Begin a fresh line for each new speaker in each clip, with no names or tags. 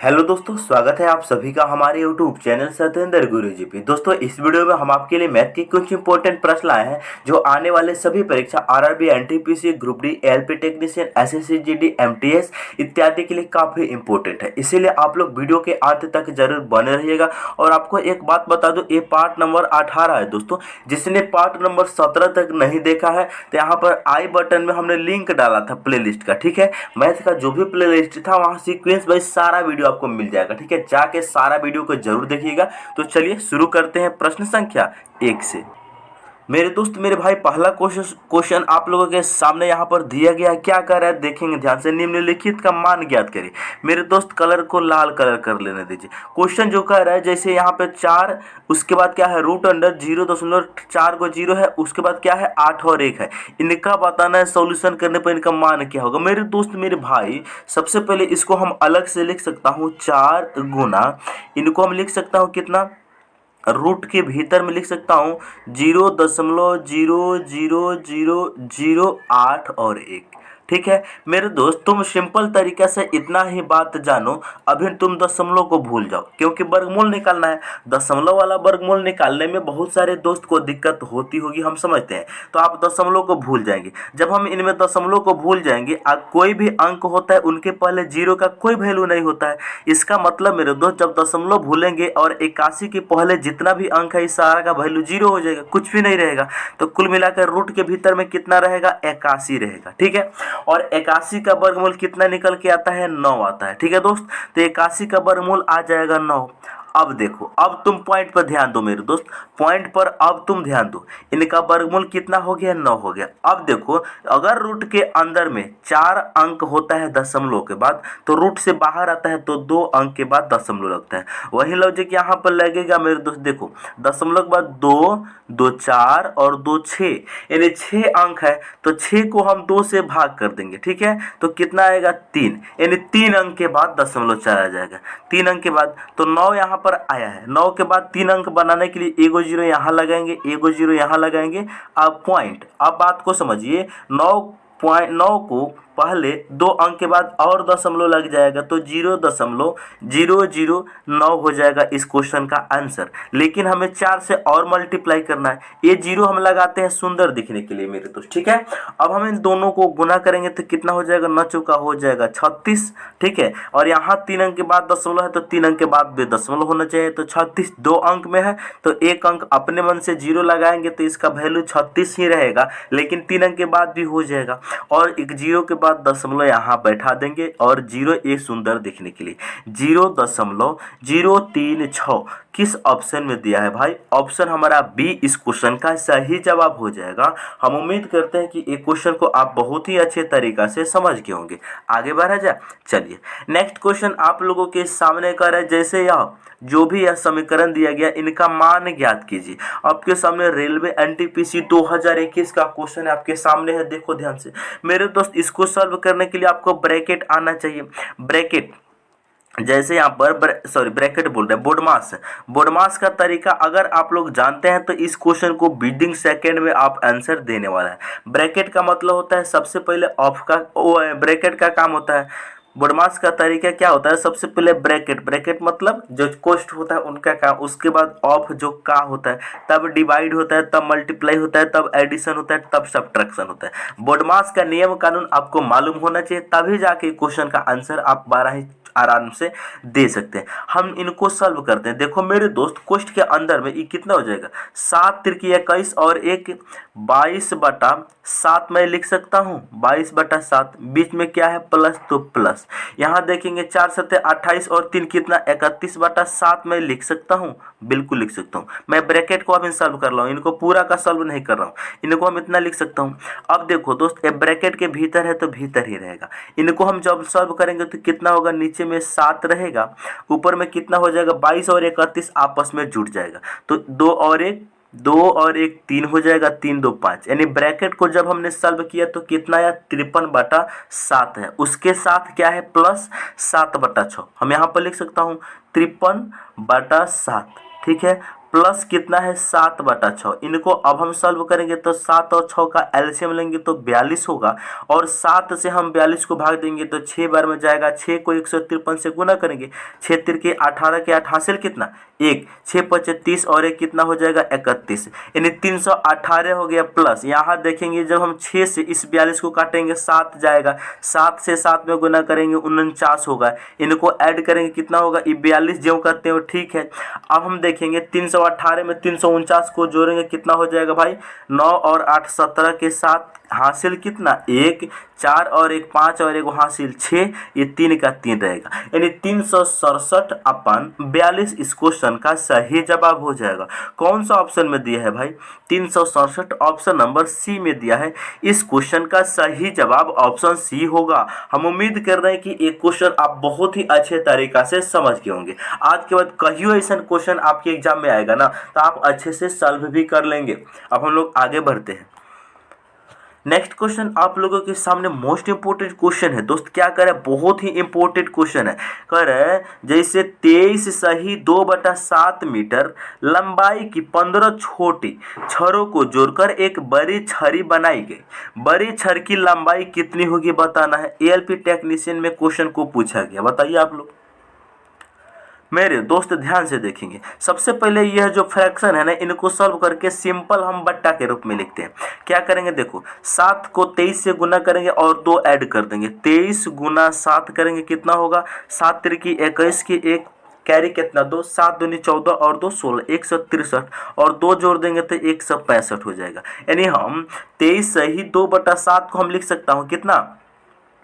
Hello दोस्तों, स्वागत है आप सभी का हमारे यूट्यूब चैनल सत्येंद्र गुरुजी पे। दोस्तों, इस वीडियो में हम आपके लिए मैथ के कुछ इंपॉर्टेंट प्रश्न लाए हैं जो आने वाले सभी परीक्षा RRB, NTPC, group D, LP technician, SSC GD, MTS इत्यादि के लिए काफी इंपॉर्टेंट है। इसीलिए आप लोग वीडियो के अंत तक जरूर बने रहिएगा। और आपको एक बात बता दूं, ये पार्ट नंबर 18 है दोस्तों। जिसने पार्ट नंबर 17 तक नहीं देखा है तो यहाँ पर आई बटन में हमने लिंक डाला था प्लेलिस्ट का, ठीक है। मैथ का जो भी प्लेलिस्ट था वहाँ सीक्वेंस वाइज सारा वीडियो आपको मिल जाएगा, ठीक है। जाके सारा वीडियो को जरूर देखिएगा। तो चलिए शुरू करते हैं प्रश्न संख्या 1 से। मेरे दोस्त, मेरे भाई, पहला क्वेश्चन आप लोगों के सामने यहाँ पर दिया गया है। क्या कर रहा है देखेंगे ध्यान से। निम्नलिखित का मान ज्ञात करें। मेरे दोस्त, कलर को लाल कलर कर लेने दीजिए। क्वेश्चन जो कह रहा है, जैसे यहाँ पे 4, उसके बाद क्या है रूट अंडर 0.4 को 0 है, उसके बाद क्या है 8 और 1 है। इनका बताना है, सॉल्यूशन करने पर इनका मान क्या होगा। मेरे दोस्त, मेरे भाई, सबसे पहले इसको हम अलग से लिख सकता हूँ 4 गुना, इनको हम लिख सकता हूँ कितना, रूट के भीतर में लिख सकता हूँ 0.000008 और 1, ठीक है। मेरे दोस्त, तुम सिंपल तरीके से इतना ही बात जानो, अभी तुम दशमलव को भूल जाओ, क्योंकि वर्गमूल निकालना है। दशमलव वाला वर्गमूल निकालने में बहुत सारे दोस्त को दिक्कत होती होगी, हम समझते हैं। तो आप दशमलव को भूल जाएंगे। जब हम इनमें दशमलव को भूल जाएंगे, कोई भी अंक होता है उनके पहले जीरो का कोई वैल्यू नहीं होता है। इसका मतलब मेरे दोस्त, जब दशमलव भूलेंगे और 81 के पहले जितना भी अंक है इस सारा का वैल्यू जीरो हो जाएगा, कुछ भी नहीं रहेगा। तो कुल मिलाकर रूट के भीतर में कितना रहेगा, 81 रहेगा, ठीक है। और 81 का वर्गमूल कितना निकल के आता है, 9 आता है, ठीक है दोस्त। तो 81 का वर्गमूल आ जाएगा 9। अब देखो, अब तुम पॉइंट पर ध्यान दो मेरे दोस्त, पॉइंट पर अब तुम ध्यान दो। इनका वर्गमूल कितना हो गया, 9 हो गया। अब देखो, अगर रूट के अंदर में 4 अंक होता है दशमलव के बाद, तो रूट से बाहर आता है तो 2 अंक के बाद दशमलव लगता है। वही लॉजिक यहाँ पर लगेगा मेरे दोस्त। देखो, दशमलव के बाद 2, 2 4 और 2 6, यानी 6 अंक है, तो 6 को हम 2 से भाग कर देंगे, ठीक है। तो कितना आएगा, 3, यानी 3 अंक के बाद दशमलव चला जाएगा। 3 अंक के बाद तो 9 यहाँ पर आया है। 9 के बाद 3 अंक बनाने के लिए एगो जीरो यहाँ लगाएंगे, एगो जीरो यहाँ लगाएंगे। अब पॉइंट, अब बात को समझिए। 9 को पहले 2 अंक के बाद और दशमलव लग जाएगा, तो 0.009 हो जाएगा इस क्वेश्चन का आंसर। लेकिन हमें 4 से और मल्टीप्लाई करना है। ये जीरो हम लगाते हैं सुंदर दिखने के लिए मेरे दोस्त, ठीक है। अब हम इन दोनों को गुना करेंगे तो कितना हो जाएगा, 9 चौका हो जाएगा 36, ठीक है। और यहाँ 3 अंक के बाद दशमलव है, तो 3 अंक के बाद भी दशमलव होना चाहिए। तो 36 2 अंक में है, तो 1 अंक अपने मन से जीरो लगाएंगे तो इसका वैल्यू 36 ही रहेगा। लेकिन 3 अंक के बाद भी हो जाएगा, और एक जीरो के बाद दशमलव यहाँ बैठा देंगे, और जीरो एक सुंदर दिखने के लिए 0.036 किस ऑप्शन में दिया है भाई। ऑप्शन हमारा बी इस क्वेश्चन का सही जवाब हो जाएगा। हम उम्मीद करते हैं कि एक क्वेश्चन को आप बहुत ही अच्छे तरीका से समझ गए होंगे। आगे बढ़ा जाए, चलिए नेक्स्ट क्वेश्चन आप लोगों के सामने कर है। जैसे यह जो भी यह समीकरण दिया गया, इनका मान ज्ञात कीजिए। आपके सामने रेलवे एनटीपीसी 2021 का क्वेश्चन है, आपके सामने है, देखो ध्यान से मेरे दोस्त। इसको सॉल्व करने के लिए आपको ब्रैकेट आना चाहिए। ब्रैकेट, जैसे यहाँ पर ब्रैकेट बोल रहे हैं, बोडमास का तरीका अगर आप लोग जानते हैं तो इस क्वेश्चन को विदिन सेकेंड में आप आंसर देने वाला है। ब्रैकेट का मतलब होता है सबसे पहले ऑफ का, ब्रैकेट का काम होता है। बोडमास का तरीका क्या होता है, सबसे पहले ब्रैकेट मतलब जो कोष्ठ होता है उनका काम, उसके बाद ऑफ जो का होता है, तब डिवाइड होता है, तब मल्टीप्लाई होता है, तब एडिशन होता है, तब सब्ट्रैक्शन होता है। बोडमास का नियम कानून आपको मालूम होना चाहिए, तभी जाके क्वेश्चन का आंसर आप 12 ही आराम से दे सकते हैं। हम इनको सॉल्व करते हैं। देखो मेरे दोस्त, कोष्ठ के अंदर में ये कितना हो जाएगा, 7 तिरकी 21 और 1 22/7 मैं लिख सकता हूँ। 22/7, बीच में क्या है प्लस, तो प्लस। यहाँ देखेंगे 4 7 28 और 3 कितना, 31/7 मैं लिख सकता हूँ, बिल्कुल लिख सकता हूँ। मैं ब्रैकेट को अभी सॉल्व कर रहा हूँ, इनको पूरा का सॉल्व नहीं कर रहा हूँ। इनको हम इतना लिख सकता हूँ। अब देखो दोस्त, ये ब्रैकेट के भीतर है तो भीतर ही रहेगा। इनको हम जब सॉल्व करेंगे तो कितना होगा, नीचे में 7 रहेगा, ऊपर में कितना हो जाएगा, 22 और 31 आपस में जुड़ जाएगा, तो 2 और 1 3 हो जाएगा, 3 2 5। यानी ब्रैकेट को जब हमने सॉल्व किया तो कितना आया, 53/7 है। उसके साथ क्या है, प्लस 7/6। हम यहाँ पर लिख सकता हूँ 53/7, ठीक है, प्लस कितना है 7/6। इनको अब हम सॉल्व करेंगे तो 7 और 6 का एलसीएम लेंगे तो 42 होगा, और 7 से हम 42 को भाग देंगे तो 6 बार में जाएगा। 6 को 153 से गुना करेंगे, 6 तिरके 18 के 8 हासिल कितना 1, 6 पचे 30 और 1 कितना हो जाएगा 31, यानी 318 हो गया। प्लस यहाँ देखेंगे जब हम 6 से इस 42 को काटेंगे 7 जाएगा, 7 से 7 में गुना करेंगे 49 होगा। इनको ऐड करेंगे कितना होगा, ये 42 जो करते हो ठीक है। अब हम देखेंगे 318 में 349 को जोड़ेंगे कितना हो जाएगा भाई 9 और 8 17 के साथ हासिल कितना 1, 4 और 1 5 और 1 हासिल 6, ये 3 का 3 रहेगा, यानी 367/42 इस क्वेश्चन का सही जवाब हो जाएगा। कौन सा ऑप्शन में दिया है भाई 367, ऑप्शन नंबर सी में दिया है। इस क्वेश्चन का सही जवाब ऑप्शन सी होगा। हम उम्मीद कर रहे हैं कि एक क्वेश्चन आप बहुत ही अच्छे तरीका से समझ गए होंगे। आज के बाद कहियो ऐसा क्वेश्चन आपके एग्जाम में आएगा ना तो आप अच्छे से सॉल्व भी कर लेंगे। अब हम लोग आगे बढ़ते हैं। नेक्स्ट क्वेश्चन आप लोगों के सामने मोस्ट इंपोर्टेंट क्वेश्चन है दोस्त। क्या करे, बहुत ही इंपोर्टेंट क्वेश्चन है। कह रहे जैसे 23 सही 2/7 मीटर लंबाई की 15 छोटी छड़ों को जोड़कर एक बड़ी छड़ी बनाई गई। बड़ी छड़ की लंबाई कितनी होगी बताना है। एएलपी टेक्नीशियन में क्वेश्चन को पूछा गया। बताइए आप लोग मेरे दोस्त ध्यान से देखेंगे। सबसे पहले यह जो फ्रैक्शन है ना, इनको सॉल्व करके सिंपल हम बट्टा के रूप में लिखते हैं। क्या करेंगे देखो, 7 को 23 से गुना करेंगे और 2 ऐड कर देंगे। 23 गुना 7 करेंगे कितना होगा 7 तिरकी 21 की 1 कैरी कितना 2, 7 दूनी 14 और 2 16, 163 और 2 जोड़ देंगे तो 165 हो जाएगा। यानी हम 23 सही 2/7 को हम लिख सकता हूँ कितना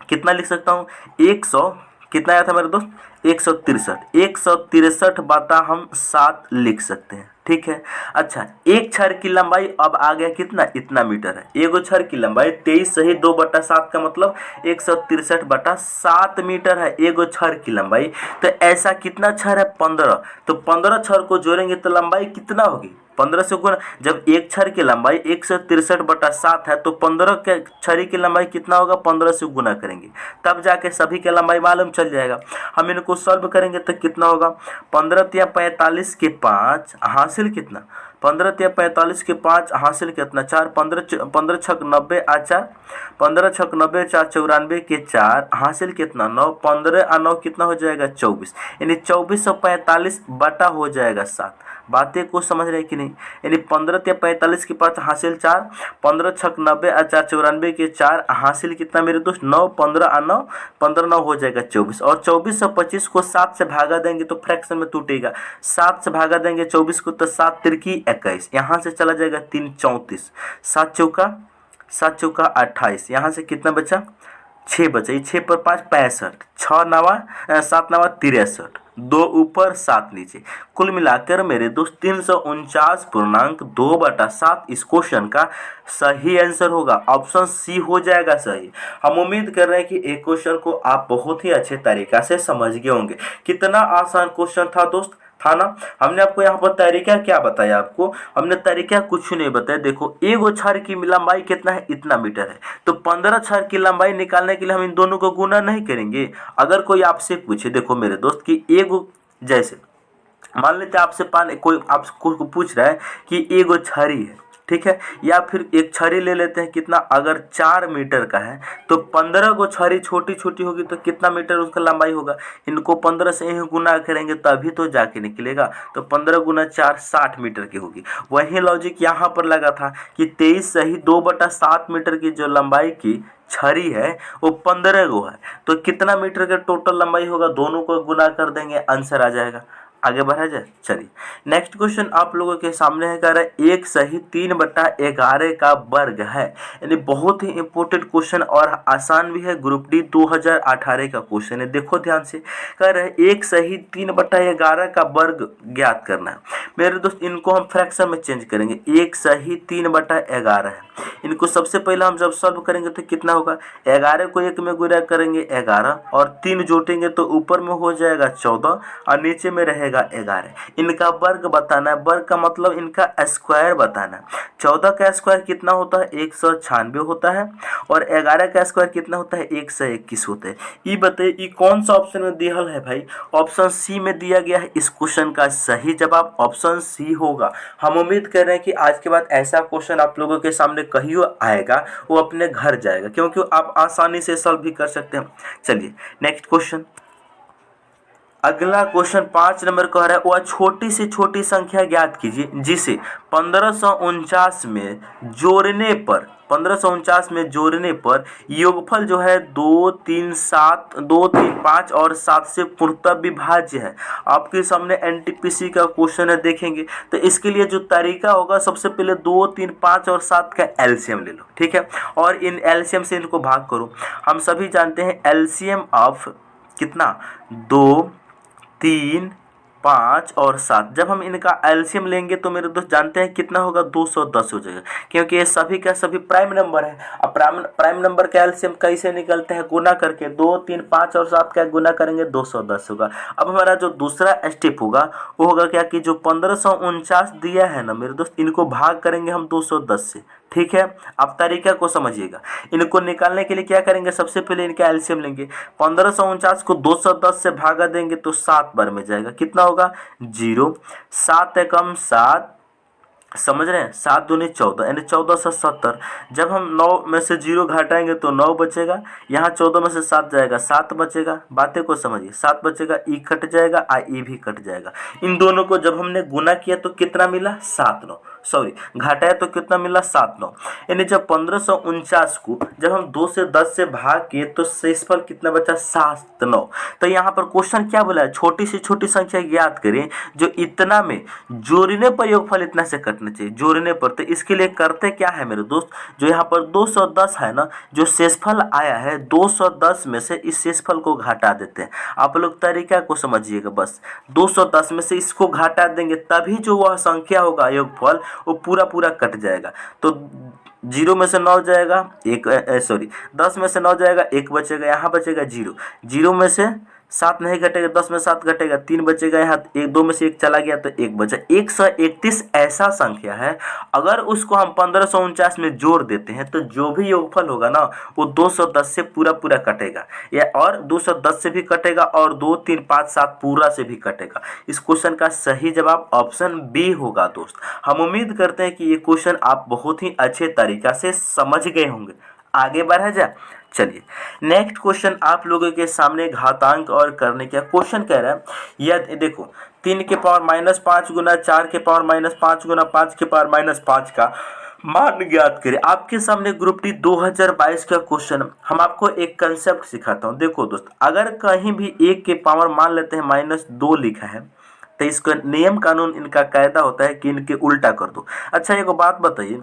कितना लिख सकता हूँ 100 कितना आया था मेरे दोस्त 163 बटा हम 7 लिख सकते हैं। ठीक है। अच्छा, एक छड़ की लंबाई अब आ गया कितना इतना मीटर है। एगो छड़ की लंबाई 23 सही 2/7 का मतलब 163/7 मीटर है एगो छड़ की लंबाई। तो ऐसा कितना छड़ है 15, तो 15 छड़ को जोड़ेंगे तो लंबाई कितना होगी 15 से गुना। जब एक छड़ की लंबाई 163/7 है तो 15 के छड़ी की लंबाई कितना होगा 15 से गुना करेंगे, तब जाके सभी की लंबाई मालूम चल जाएगा। हम इनको सॉल्व करेंगे तो कितना होगा 15 या 45 के 5 हासिल कितना 15 या 45 के 5 हासिल कितना 4, 15 छक 90 आ 4, 15 छक 90 4 94 के 4 हासिल कितना 9, 15 आ 9 कितना हो जाएगा 24, यानी 2445 बटा हो जाएगा 7। बातें को समझ रहे कि नहीं। यानी 15 या 45 के 5 हासिल 4, 15 छक 90 आ 4 94 के 4 हासिल कितना मेरे दोस्त 9, 15 आ 9 15 9 हो जाएगा 24, और 2425 को 7 से भागा देंगे तो फ्रैक्शन में टूटेगा। 7 से भागा देंगे 24 को तो 7 तिरकी 21, यहाँ से चला जाएगा 3 34, 7 चौका 28, यहाँ से कितना बचा 6 बचा। 6 पर 5 65, 6 नवा 7 नवा 63, 2 ऊपर 7 नीचे, कुल मिलाकर मेरे दोस्त 349.2/7 इस क्वेश्चन का सही आंसर होगा। ऑप्शन सी हो जाएगा सही। हम उम्मीद कर रहे हैं कि एक क्वेश्चन को आप बहुत ही अच्छे तरीका से समझ गए होंगे। कितना आसान क्वेश्चन था दोस्त, था ना। हमने आपको यहाँ पर तरीका क्या बताया, आपको हमने तरीका कुछ नहीं बताया। देखो एगो छड़ की लंबाई कितना है इतना मीटर है, तो 15 छड़ की लंबाई निकालने के लिए हम इन दोनों को गुना नहीं करेंगे। अगर कोई आपसे पूछे देखो मेरे दोस्त कि एगो, जैसे मान लेते आपसे कोई आपको पूछ रहा है कि एगो छड़ी है, ठीक है, या फिर एक छड़ी ले लेते हैं कितना, अगर 4 मीटर का है तो 15 गो छड़ी छोटी छोटी होगी तो कितना मीटर उसका लंबाई होगा। इनको 15 से ही गुना करेंगे तभी तो जाके निकलेगा। तो 15 गुना 4 60 मीटर की होगी। वही लॉजिक यहाँ पर लगा था कि 23 सही 2/7 मीटर की जो लंबाई की छड़ी है वो 15 गो है, तो कितना मीटर का टोटल लंबाई होगा, दोनों को गुना कर देंगे आंसर आ जाएगा। आगे बढ़ा जाए। चलिए नेक्स्ट क्वेश्चन आप लोगों के सामने है, कह रहा है 1 सही 3/11 का वर्ग है। यानी बहुत ही इंपॉर्टेंट क्वेश्चन और आसान भी है, ग्रुप डी 2018 का क्वेश्चन है। देखो ध्यान से, कह रहे हैं 1 सही 3/11 का वर्ग ज्ञात करना है। मेरे दोस्त इनको हम फ्रैक्शन में चेंज करेंगे। 1 सही 3/11 है, इनको सबसे पहले हम जब सॉल्व करेंगे तो कितना होगा 11 को 1 में गुणा करेंगे 11 और 3 जोड़ेंगे तो ऊपर में हो जाएगा 14 और नीचे में रहेगा रहेगा 11। इनका वर्ग बताना है, वर्ग का मतलब इनका स्क्वायर बताना है। 14 का स्क्वायर कितना होता है 196 होता है, और 11 का स्क्वायर कितना होता है 121 होता है। ये बताइए ये कौन सा ऑप्शन में दिया है भाई, ऑप्शन सी में दिया गया है। इस क्वेश्चन का सही जवाब ऑप्शन सी होगा। हम उम्मीद कर रहे हैं कि आज के बाद ऐसा क्वेश्चन आप लोगों के सामने कहीं आएगा, वो अपने घर जाएगा, क्योंकि आप आसानी से सॉल्व भी कर सकते हैं। चलिए नेक्स्ट क्वेश्चन, अगला क्वेश्चन 5 नंबर कह रहा है, वह छोटी से छोटी संख्या ज्ञात कीजिए जिसे 1549 में जोड़ने पर 1549 में जोड़ने पर योगफल जो है 2, 3, 7, 2, 3, 5 और 7 से पूर्णतः विभाज्य है। आपके सामने एनटीपीसी का क्वेश्चन है, देखेंगे तो इसके लिए जो तरीका होगा, सबसे पहले 2, 3, 5 और 7 का एलसीएम ले लो, ठीक है, और इन एलसीएम से इनको भाग करो। हम सभी जानते हैं एलसीएम ऑफ कितना 2, 3, 5 और 7, जब हम इनका एलसीएम लेंगे तो मेरे दोस्त जानते हैं कितना होगा 210 हो जाएगा, क्योंकि ये सभी का सभी प्राइम नंबर है। अब प्राइम नंबर का एलसीएम कैसे निकलते हैं, गुना करके 2, 3, 5 और 7 का गुना करेंगे 210 होगा। अब हमारा जो दूसरा स्टेप होगा वो होगा क्या कि जो 1549 दिया है ना मेरे दोस्त, इनको भाग करेंगे हम 210 से, ठीक है। आप तरीका को समझिएगा। इनको निकालने के लिए क्या करेंगे, सबसे पहले इनका एलसीएम लेंगे। 1549 को 210 से भागा देंगे तो 7 बार में जाएगा, कितना होगा 0, 7 एकम 7, समझ रहे हैं, 7 दूनी 14 यानी 1470। जब हम 9 में से 0 घटाएंगे तो 9 बचेगा, यहाँ 14 में से 7 जाएगा 7 बचेगा। बातें को समझिए, 7 बचेगा, ई कट जाएगा, ई भी कट जाएगा। इन दोनों को जब हमने गुना किया तो कितना मिला 7 9, सॉरी घटाया तो कितना मिला 7 9, यानी जब 1549 को जब हम 2 से 10 से भाग किए तो शेषफल कितना बचा 7 9। तो यहाँ पर क्वेश्चन क्या बोला है, छोटी से छोटी संख्या ज्ञात करें जो इतना में जोड़ने पर योगफल इतना से कटना चाहिए, जोड़ने पर। तो इसके लिए करते क्या है मेरे दोस्त, जो यहाँ पर 210 है ना, जो शेषफल आया है 210 में से इस शेषफल को घटा देते हैं। आप लोग तरीका को समझिएगा, बस 210 में से इसको घटा देंगे तभी जो वह संख्या होगा योगफल वो पूरा पूरा कट जाएगा। तो 0 में से 9 जाएगा, एक सॉरी 10 में से 9 जाएगा, 1 बचेगा, यहाँ बचेगा 0, 0 में से 7 नहीं घटेगा, 10 में 7 घटेगा, 3 बचेगा, यहाँ 2 में से 1 चला गया तो 1 बचा। 131 ऐसा संख्या है, अगर उसको हम 1549 में जोड़ देते हैं तो जो भी योगफल होगा ना वो 210 से पूरा पूरा कटेगा, या और 210 से भी कटेगा और 2, 3, 5, 7 पूरा से भी कटेगा। इस क्वेश्चन का सही जवाब ऑप्शन बी होगा दोस्त। हम उम्मीद करते हैं कि ये क्वेश्चन आप बहुत ही अच्छे तरीका से समझ गए होंगे। आगे बढ़ा जाए, चलिए नेक्स्ट क्वेश्चन आप लोगों के सामने घातांक और करने का क्वेश्चन कह रहा है, यह देखो 3 के पावर -5 गुना 4 के पावर -5 गुना 5 के पावर -5 का मान ज्ञात करें। आपके सामने ग्रुप डी 2022 का क्वेश्चन। हम आपको एक कंसेप्ट सिखाता हूँ। देखो दोस्त, अगर कहीं भी 1 के पावर मान लेते हैं -2 लिखा है तो इसका नियम कानून इनका कायदा होता है कि इनके उल्टा कर दो। अच्छा एक बात बताइए,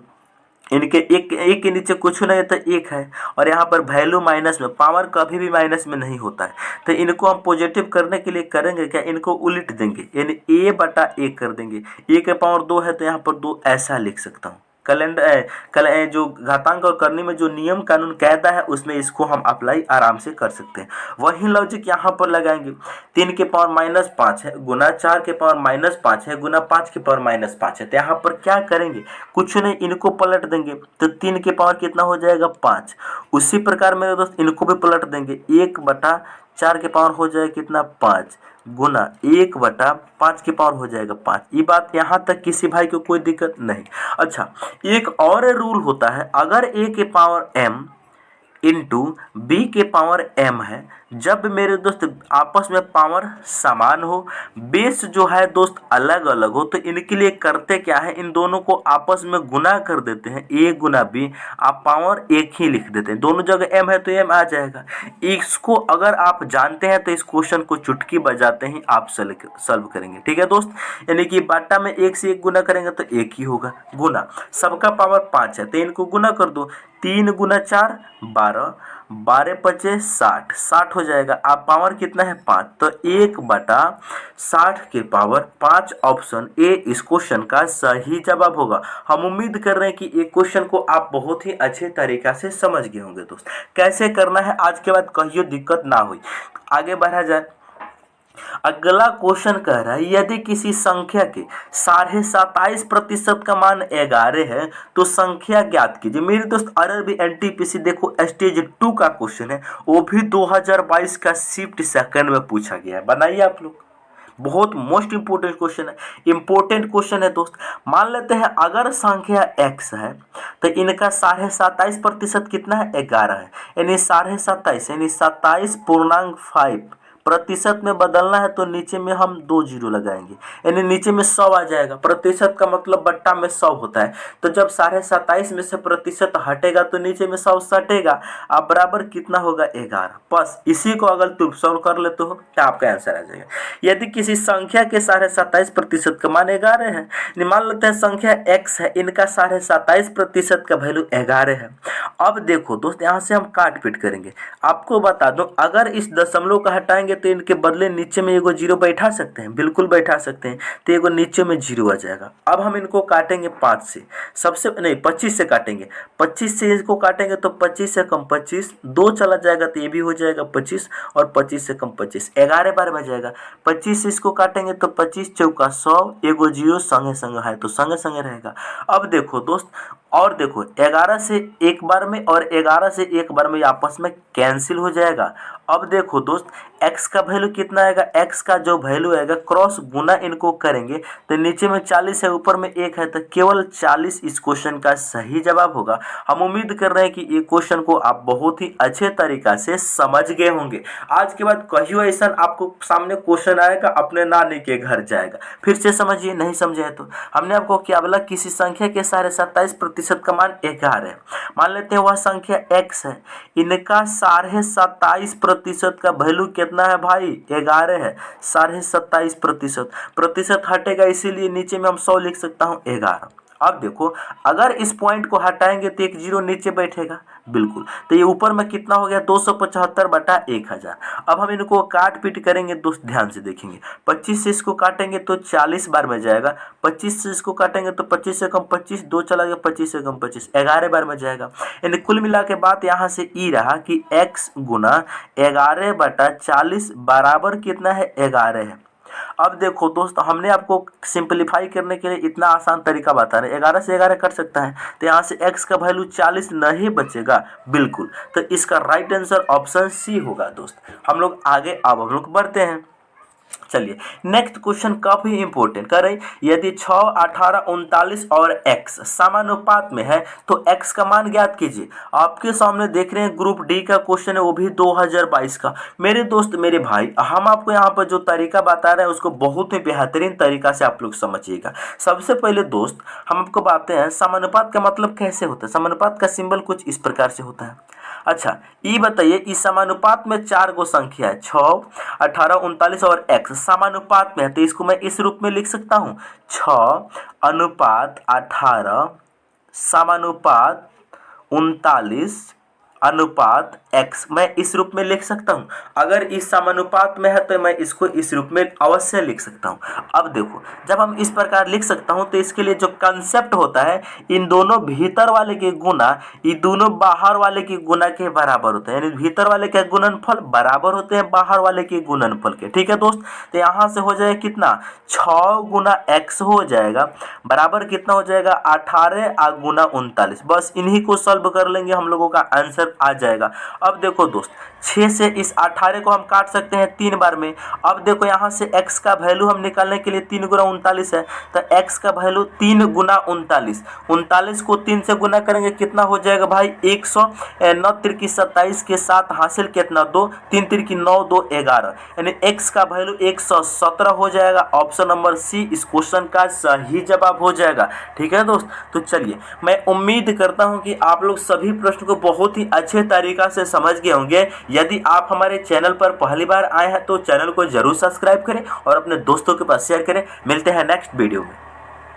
इनके एक के नीचे कुछ नहीं है तो 1 है, और यहाँ पर वैल्यू माइनस में, पावर कभी भी माइनस में नहीं होता है। तो इनको हम पॉजिटिव करने के लिए करेंगे क्या, इनको उलट देंगे, यानी a/1 कर देंगे। a के पावर 2 है तो यहाँ पर 2 ऐसा लिख सकता हूँ। जो घातांक और करने में जो नियम कानून कायदा है उसमें इसको हम अप्लाई आराम से कर सकते हैं। वही लॉजिक यहाँ पर लगाएंगे। 3 के पावर -5 है गुना 4 के पावर -5 है गुना 5 के पावर -5 है, तो यहाँ पर क्या करेंगे, कुछ नहीं, इनको पलट देंगे तो 3 के पावर कितना हो जाएगा 5। उसी प्रकार मेरे दोस्त इनको भी पलट देंगे, 1/4 के पावर हो जाएगा कितना 5 गुना 1/5 के पावर हो जाएगा 5। ये बात यहाँ तक किसी भाई को कोई दिक्कत नहीं। अच्छा एक और रूल होता है, अगर a के पावर m इंटू बी के पावर m है, जब मेरे दोस्त आपस में पावर समान हो, बेस जो है दोस्त अलग अलग हो, तो इनके लिए करते क्या है, इन दोनों को आपस में गुना कर देते हैं, a गुना b, आप पावर एक ही लिख देते हैं। दोनों जगह m है तो m आ जाएगा। इसको अगर आप जानते हैं तो इस क्वेश्चन को चुटकी बजाते ही आप सॉल्व करेंगे, ठीक है दोस्त। यानी कि बाटा में 1 से 1 गुना करेंगे तो 1 ही होगा, गुना सबका पावर 5 है तो इनको गुना कर दो, 3 गुना 4 12, 12 पचे 60, 60 हो जाएगा। आप पावर कितना है 5, तो 1/60 के पावर 5 ऑप्शन ए इस क्वेश्चन का सही जवाब होगा। हम उम्मीद कर रहे हैं कि ये क्वेश्चन को आप बहुत ही अच्छे तरीका से समझ गए होंगे दोस्त। कैसे करना है आज के बाद कहियो दिक्कत ना हुई। आगे बढ़ा जाए, अगला क्वेश्चन कह रहा है यदि किसी संख्या के 27.5% का मान 11 है तो संख्या ज्ञात कीजिए। मेरे दोस्त आरआरबी एनटीपीसी देखो स्टेज 2 का क्वेश्चन है, वो भी 2022 का शिफ्ट सेकंड में पूछा गया है। बनाइए आप लोग, बहुत मोस्ट इंपोर्टेंट क्वेश्चन है, इंपोर्टेंट क्वेश्चन है दोस्त। मान लेते हैं अगर संख्या x है तो इनका 27.5% कितना है, 11 है, यानी 27.5 यानी 27.5 प्रतिशत में बदलना है तो नीचे में हम 2 जीरो लगाएंगे, यानी नीचे में 100 आ जाएगा। प्रतिशत का मतलब बट्टा में 100 होता है, तो जब 27.5 में से प्रतिशत हटेगा तो नीचे में 100 सटेगा, अब बराबर कितना होगा, 11। बस इसी को अगर तुम सॉल्व कर लेते हो तो आपका आंसर आ जाएगा। यदि किसी संख्या के 27.5% का मान 11 है, मान लेते हैं संख्या x है, इनका 27.5% का वैल्यू 11 है। अब देखो दोस्त यहाँ से हम काट पीट करेंगे। आपको बता दूं अगर इस दशमलव का हटाएंगे तो इनके बदले नीचे में एगो जीरो बैठा सकते हैं, बिल्कुल बैठा सकते हैं, तो एगो नीचे में जीरो आ जाएगा। अब हम इनको काटेंगे 5 से, सबसे नहीं 25 से काटेंगे, 25 से इसको काटेंगे तो 25 से कम 25, 2 चला जाएगा तो ये भी हो जाएगा 25, और 25 से कम 25, 11 बार में जाएगा। 25 से इसको काटेंगे तो 25 चौका 100, एगो जीरो संगे संगे है तो संगे संगे रहेगा। अब देखो दोस्त, और देखो 11 से एक बार में और 11 से एक बार में आपस में कैंसिल हो जाएगा। अब देखो दोस्त x का वैल्यू कितना आएगा, x का जो वैल्यू आएगा क्रॉस गुना इनको करेंगे तो नीचे में 40 है, ऊपर में 1 है, तो केवल 40 इस क्वेश्चन का सही जवाब होगा। हम उम्मीद कर रहे हैं कि ये क्वेश्चन को आप बहुत ही अच्छे तरीका से समझ गए होंगे। आज के बाद कहियो ऐसा आपको सामने क्वेश्चन आएगा अपने नानी के घर जाएगा, फिर से समझिए, नहीं समझे तो हमने आपको क्या बोला, किसी संख्या के 27.5% का मान 11 है, मान लेते हैं वह संख्या x है, इनका 27.5% का वैल्यू कितना है भाई, 11 है, 27.5%, प्रतिशत हटेगा इसीलिए नीचे में हम 100 लिख सकता हूँ 11। अब देखो अगर इस पॉइंट को हटाएंगे तो एक जीरो नीचे बैठेगा, बिल्कुल, तो ये ऊपर में कितना हो गया, 275/1000। अब हम इनको काट पीट करेंगे दोस्त, ध्यान से देखेंगे। 25 से इसको काटेंगे तो 40 बार में जाएगा, 25 से इसको काटेंगे तो 25 से कम 25, 2 चला गया, 25 से कम 25, 11 बार में जाएगा। यानी कुल मिला के बात यहाँ से ई रहा कि x गुना 11/40 बराबर कितना है, 11 है। अब देखो दोस्त हमने आपको सिंपलीफाई करने के लिए इतना आसान तरीका बता रहे हैं, 11 से 11 कट सकता है, तो यहाँ से x का वैल्यू 40 नहीं बचेगा, बिल्कुल, तो इसका राइट आंसर ऑप्शन सी होगा दोस्त। हम लोग आगे अब हम लोग बढ़ते हैं। चलिए नेक्स्ट क्वेश्चन काफी इंपॉर्टेंट कर रहे, यदि 6, 18, 39 और x समानुपात में है तो x का मान ज्ञात कीजिए। आपके सामने देख रहे हैं ग्रुप डी का क्वेश्चन है, वो भी 2022 का। मेरे दोस्त मेरे भाई, हम आपको यहाँ पर जो तरीका बता रहे हैं उसको बहुत ही बेहतरीन तरीका से आप लोग समझिएगा। सबसे पहले दोस्त हम आपको बताते हैं समानुपात का मतलब कैसे होता है। समानुपात का सिंबल कुछ इस प्रकार से होता है। अच्छा ये बताइए, इस समानुपात में 4 गो संख्या है, 6, 18, 39 और x समानुपात में है, तो इसको मैं इस रूप में लिख सकता हूँ, 6:18 समानुपात 39 अनुपात x, मैं इस रूप में लिख सकता हूं। अगर इस समानुपात में है तो मैं इसको इस रूप में अवश्य लिख सकता हूं। अब देखो जब हम इस प्रकार लिख सकता हूं तो इसके लिए जो कंसेप्ट होता है, इन दोनों भीतर वाले के गुना ये दोनों बाहर वाले के गुना के बराबर होते हैं, यानी भीतर वाले के गुणनफल बराबर होते हैं बाहर वाले के गुणनफल के। ठीक है दोस्त, तो यहाँ से हो जाएगा कितना, 6 गुना x हो जाएगा बराबर कितना हो जाएगा, 18 गुना 39। बस इन्हीं को सॉल्व कर लेंगे, हम लोगों का आंसर आ जाएगा। अब देखो दोस्त 6 से इस 18 को हम काट सकते हैं 3 बार में। अब देखो यहाँ से x का वैल्यू हम निकालने के लिए 3 गुना 39 है, तो x का वैल्यू 3 गुना 39, 39 को 3 से गुना करेंगे कितना हो जाएगा भाई, 100, 9 तिरकी 27 के साथ हासिल कितना 2, 3 तिरकी 9, 2 11, यानी x का वैल्यू 117 हो जाएगा। ऑप्शन नंबर सी इस क्वेश्चन का सही जवाब हो जाएगा। ठीक है दोस्त, तो चलिए मैं उम्मीद करता हूँ कि आप लोग सभी प्रश्न को बहुत ही अच्छे तरीका से समझ गए होंगे। यदि आप हमारे चैनल पर पहली बार आए हैं तो चैनल को जरूर सब्सक्राइब करें और अपने दोस्तों के पास शेयर करें। मिलते हैं नेक्स्ट वीडियो में।